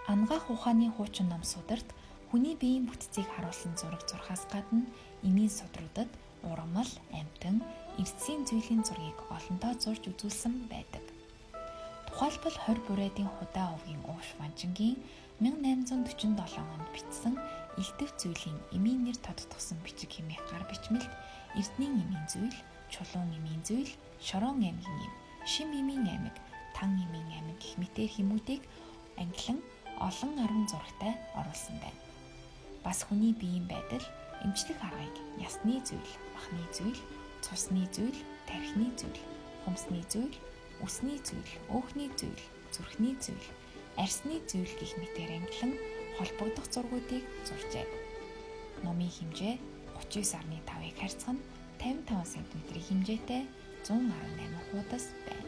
Ангаах ухааны хуучин ном сударт хүний биеийн бүтцийг харуулсан зураг зурхаас гадна эмийн судруудад ургамал, амьтан, эрдэсийн зүйлийн зургийг олонтоо зурж үзүүлсэн байдаг. Тухайлбал 20 бурайдын худаа овгийн ууш ванчингийн 1847 онд бичсэн элдв зүйлийн эмийн нэр тодтогсон бичиг хэмээх гар бичмэлд Эрдэнийн эмийн зүйл, Чулуун эмийн зүйл, Шорон аймгийн эм, Шим эмийн аймаг, Тан эмийн аймаг гэх мэтээр хүмүүдийг ангилан олон арван зурагтай оруулсан байна. Бас хүний биеийн байдал, эмчлэх аргыг ясны зүйл, махны зүйл, цусны зүйл, тархины зүйл, хумсны зүйл, үсний зүйл, өөхний зүйл, зүрхний зүйл, арсны зүйл гэх мэтээр ангилан холбогдох зургуудыг зуржээ. Номын хэмжээ 39.5-ыг харьцах нь 55 см хэмжээтэй 118 хуудас байна.